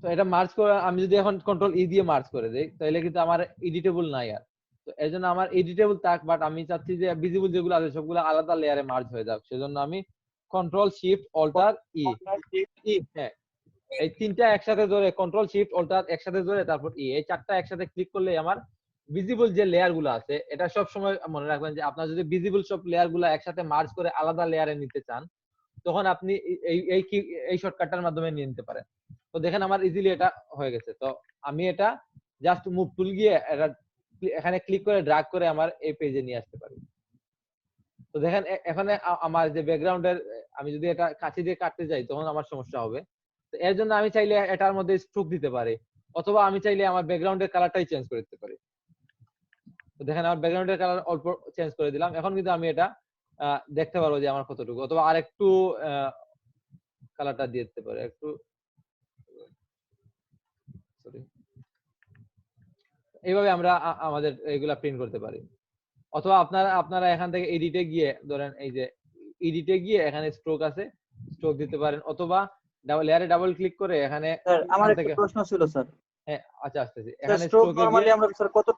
Speaker 1: তো এটা মার্জ করে আমি যদি এখন কন্ট্রোল ই দিয়ে মার্জ করে দেই, তাহলে কিন্তু আমার এডিটেবল নাই আর। তো এই জন্য আমার এডিটেবল থাক, বাট আমি চাচ্ছি যে ভিজিবল যেগুলো আছে সবগুলো আলাদা লেয়ারে মার্জ হয়ে যাক। সেজন্য আমি কন্ট্রোল শিফট অল্টার ই, হ্যাঁ, এই তিনটা একসাথে ধরে কন্ট্রোল শিফট অল্টার একসাথে ধরে তারপর ই, এই চারটা একসাথে ক্লিক করলে আমার ভিজিবল যে লেয়ার গুলো আছে, এটা সব সময় মনে রাখবেন যে আপনার যদি ভিজিবল সব লেয়ার গুলো একসাথে মার্জ করে আলাদা লেয়ারে নিতে চান, তখন আপনি এই শর্টকাটটার মাধ্যমে নিয়ে নিতে পারেন। তো দেখেন আমার ইজিলি এটা হয়ে গেছে। তো আমি এটা জাস্ট মুভ টুল গিয়ে এটা এখানে ক্লিক করে ড্রাগ করে আমার এই পেজে নিয়ে আসতে পারি। তো দেখেন এখানে আমার যে ব্যাকগ্রাউন্ডের, আমি যদি এটা কাছে দিয়ে কাটতে যাই তখন আমার সমস্যা হবে। তো এর জন্য আমি চাইলে এটার মধ্যে স্ট্রোক দিতে পারি, অথবা আমি চাইলে আমার ব্যাকগ্রাউন্ডের কালারটাই চেঞ্জ করে দিতে পারি। তো দেখেন আমার ব্যাকগ্রাউন্ডের কালার অল্প চেঞ্জ করে দিলাম। এখন কিন্তু আমি এটা দেখতে পারবো যে আমার কতটুকু, অথবা আরেকটু কালারটা দিয়ে দিতে পারি একটু, সরি। এইভাবে আমরা আমাদের এগুলা প্রিন্ট করতে পারি। অথবা আপনারা এখান থেকে এডিটে গিয়ে, ধরেন এই যে এডিটে গিয়ে এখানে স্ট্রোক আছে, স্ট্রোক দিতে পারেন, অথবা লেয়ারে ডাবল ক্লিক করে এখানে
Speaker 4: স্যার আমার
Speaker 1: এখান
Speaker 4: একটা
Speaker 1: থেকে,
Speaker 4: প্রশ্ন ছিল স্যার।
Speaker 1: হ্যাঁ আচ্ছা আসতেছি,
Speaker 4: স্যার
Speaker 1: এখানে
Speaker 4: স্ট্রোক
Speaker 1: স্ট্রোকে
Speaker 4: নরমালি
Speaker 1: গিয়ে,
Speaker 4: আমরা স্যার কত?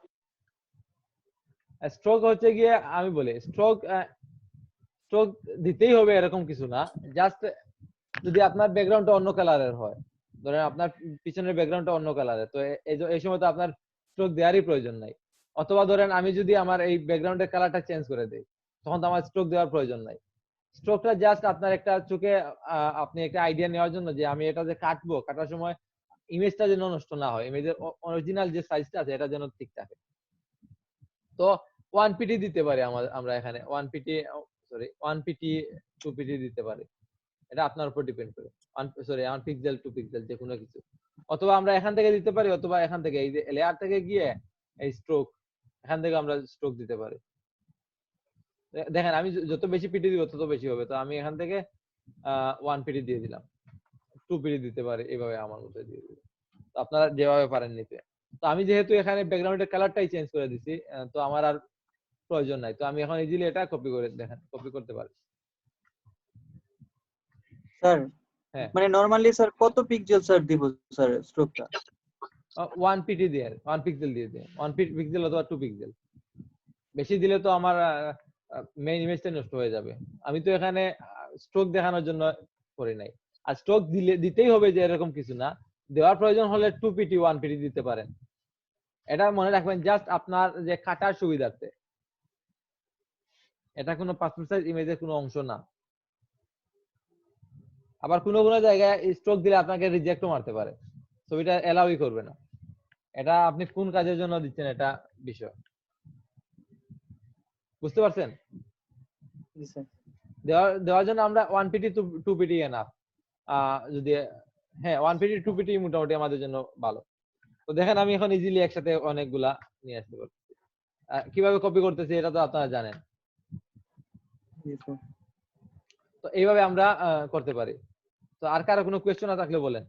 Speaker 1: স্ট্রোক হচ্ছে গিয়ে আমি বলি স্ট্রোক দিতেই হবে এরকম কিছু না। জাস্ট যদি আপনার ব্যাকগ্রাউন্ডটা অন্য কালারের হয়, ধরেন আপনার পিছনের ব্যাকগ্রাউন্ডটা অন্য কালারের, তো এই সময় তো আপনার স্ট্রোক দেওয়ারই প্রয়োজন নাই। অথবা ধরেন আমি যদি আমার এই ব্যাকগ্রাউন্ডের কালারটা চেঞ্জ করে দেই, তখন তো আমার স্ট্রোক দেওয়ার প্রয়োজন নাই। স্ট্রোকটা জাস্ট আপনার একটা চোখে আপনি একটা আইডিয়া নেওয়ার জন্য, যে আমি এটা যে কাটবো, কাটার সময় ইমেজটা যেন নষ্ট না হয়, ইমেজের অরিজিনাল যে সাইজটা আছে এটা যেন ঠিক থাকে। তো 1pt দিতে পারি আমরা এখানে 1pt, সরি 1pt 2pt দিতে পারি, এটা আপনার উপর ডিপেন্ড করে। 1 পিক্সেল 2 পিক্সেল যে কোনো কিছু, অথবা আমরা এখান থেকে দিতে পারি, অথবা এখান থেকে এই যে লেয়ার থেকে গিয়ে এই স্ট্রোক, এখান থেকে আমরা স্ট্রোক দিতে পারি। দেখেন আমি যত বেশি পিটি দিব তত বেশি হবে। তো আমি এখান থেকে 1pt দিয়ে দিলাম, 2pt দিতে পারি, এইভাবে আমার মতো দিয়ে দিলাম। তো আপনারা যেভাবে পারেন নিতে। তো আমি যেহেতু এখানে ব্যাকগ্রাউন্ডের কালারটাই চেঞ্জ করে দিছি, তো আমার আর প্রয়োজন নাই। তো আমি এখন ইজিলি এটা কপি করে, দেখেন কপি করতে পারি।
Speaker 4: স্যার
Speaker 1: হ্যাঁ,
Speaker 4: মানে নরমালি স্যার কত পিক্সেল স্যার দিব স্যার স্ট্রোকটা?
Speaker 1: 1pt দিয়ে 1 পিক্সেল দিয়ে দিন, 1 পিক্সেল অথবা 2 পিক্সেল। বেশি দিলে তো আমার মেইন ইমেজটা নষ্ট হয়ে যাবে। আমি তো এখানে স্ট্রোক দেখানোর জন্য করি নাই। আর স্ট্রোক দিতেই হবে যে এরকম কিছু না, দেওয়ার প্রয়োজন হলে 2pt 1pt দিতে পারেন। এটা মনে রাখবেন জাস্ট আপনার যে কাটার সুবিধার্থে। এটা কোনো পাসপোর্ট সাইজ ইমেজের কোনো অংশ না। আবার কোনো কোনো জায়গায় স্ট্রোক দিলে আপনাকে রিজেক্টও মারতে পারে, ছবিটা এলাউই করবে না। এটা আপনি কোন কাজের জন্য দিচ্ছেন এটা বিষয়, বুঝতে পারছেন?
Speaker 4: জি স্যার।
Speaker 1: দেওয়ার জন্য আমরা 1 PT 2 PT এনাফ। যদি হ্যাঁ 1 PT 2 PT মোটামুটি আমাদের জন্য ভালো। তো দেখেন আমি এখন ইজিলি একসাথে অনেকগুলা নিয়ে আসতে পারছি। কিভাবে কপি করতেছি এটা তো আপনারা জানেন।
Speaker 4: জি স্যার।
Speaker 1: তো এইভাবে আমরা করতে পারি। তো আর কারো কোনো কোয়েশ্চন না থাকলে বলেন।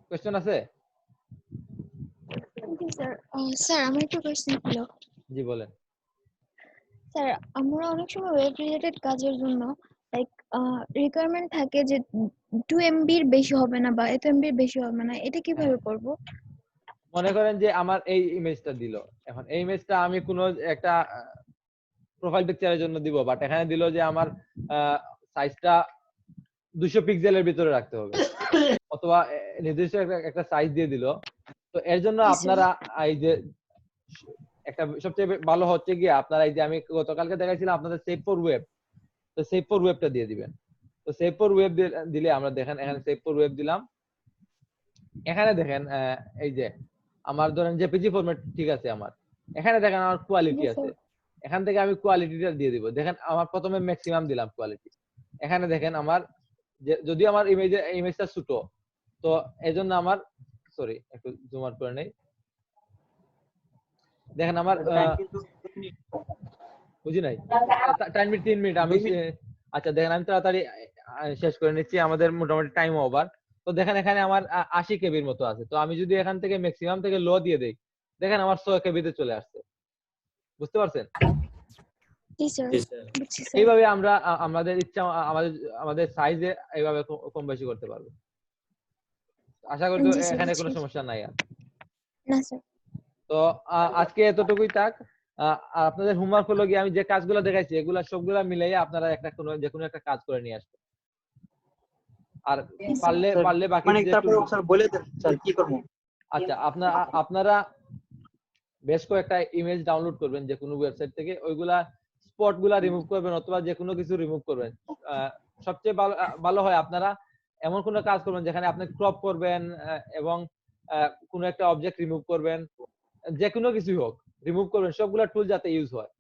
Speaker 1: কোয়েশ্চন আছে?
Speaker 2: জি স্যার। স্যার আমার একটা কোয়েশ্চেন ছিল।
Speaker 1: জি বলেন।
Speaker 2: স্যার আমরা অনেক সময় ওয়েব রিলেটেড কাজের জন্য লাইক রিকোয়ারমেন্ট থাকে যে 2 MB এর বেশি হবে না বা এত MB এর বেশি হবে না, এটা কিভাবে করব?
Speaker 1: মনে করেন যে আমার এই ইমেজটা দিল, এখন এই ইমেজটা আমি কোনো একটা প্রোফাইল পিকচারের জন্য দিব, বাট এখানে দিল যে আমার সাইজটা 200 পিক্সেলের ভিতরে রাখতে হবে, অথবা নির্দিষ্ট একটা সাইজ দিয়ে দিল। তো এর জন্য আপনারা এই যে একটা সবচেয়ে ভালো হচ্ছে গিয়ে আপনারা এই যে আমি গতকালকে দেখাইছিলাম আপনাদের সেভ ফর ওয়েব, তো সেভ ফর ওয়েবটা দিয়ে দিবেন। তো সেভ ফর ওয়েব দিলে আমরা দেখেন এখানে সেভ ফর ওয়েব দিলাম। এখানে দেখেন এই যে আমার ধরেন জেপিজি ফরম্যাট ঠিক আছে আমার, এখানে দেখেন আমার কোয়ালিটি
Speaker 2: Yes,
Speaker 1: আছে,
Speaker 2: sir.
Speaker 1: এখান থেকে আমি কোয়ালিটিটা দিয়ে দিব। দেখেন আমার প্রথমে ম্যাক্সিমাম দিলাম কোয়ালিটি, এখানে দেখেন আমার যদি আমার ইমেজটা ছোট, তো এজন্য আমার সরি একটু জুম আউট করে নেই। দেখেন আমার বুঝি নাই, টাইম 3 মিনিট আমি আচ্ছা দেখেন আমি তাড়াতাড়ি শেষ করে নিচ্ছি, আমাদের মোটামুটি টাইম ওভার। তো দেখেন এখানে আমার 80 কেবির মতো আছে, তো আমি যদি এখান থেকে ম্যাক্সিমাম থেকে লো দিয়ে দেই, দেখেন আমার 100 কেবিতে চলে আসছে, বুঝতে পারছেন?
Speaker 2: জি স্যার, বুঝছি স্যার।
Speaker 1: এইভাবে আমরা আমাদের ইচ্ছা আমাদের সাইজে এইভাবে কম বেশি করতে পারবো। আশা করি
Speaker 2: জি স্যার,
Speaker 1: এখানে কোনো
Speaker 2: বুঝছি।
Speaker 1: সমস্যা নাই আর।
Speaker 2: না স্যার।
Speaker 1: তো আজকে এতটুকুই থাক। আর আপনাদের হোমওয়ার্ক হলো গিয়ে আমি যে কাজগুলো দেখাইছি এগুলা সবগুলা মিলাইয়া আপনারা যে কোনো একটা কাজ করে নিয়ে আসবেন। আর পারলে বাকি
Speaker 4: মানে
Speaker 1: যে
Speaker 4: তারপর স্যার বলে দেন স্যার কি করব।
Speaker 1: আচ্ছা আপনারা বেশ কয়েকটা ইমেজ ডাউনলোড করবেন যে কোনো ওয়েবসাইট থেকে, ওইগুলা স্পট গুলা রিমুভ করবেন অথবা যে কোনো কিছু রিমুভ করবেন। সবচেয়ে ভালো হয় আপনারা এমন কোনো কাজ করবেন যেখানে আপনি ক্রপ করবেন এবং কোনো একটা অবজেক্ট রিমুভ করবেন, যে কোনো কিছুই হোক রিমুভ করবেন, সবগুলা টুল যাতে ইউজ হয়।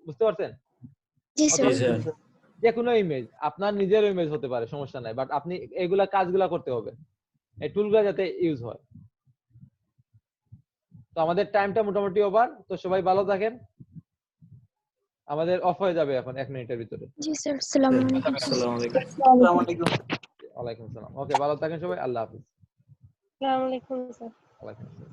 Speaker 1: বুঝতে পারছেন?
Speaker 2: জি স্যার।
Speaker 1: যে কোনো ইমেজ আপনার নিজের ইমেজ হতে পারে, সমস্যা নাই, বাট আপনি এইগুলা কাজগুলা করতে হবে, এই টুলগুলা যাতে ইউজ হয়। তো আমাদের টাইমটা মোটামুটি ওভার, তো সবাই ভালো থাকেন। আমাদের অফ হয়ে যাবে এখন 1 মিনিটের ভিতরে।
Speaker 2: জি স্যার, আসসালামু আলাইকুম।
Speaker 4: আসসালামু আলাইকুম।
Speaker 1: ওয়ালাইকুম আসসালাম। ওকে, ভালো থাকেন সবাই, আল্লাহ হাফিজ।
Speaker 7: আসসালামু আলাইকুম স্যার।
Speaker 1: ওয়ালাইকুম আসসালাম।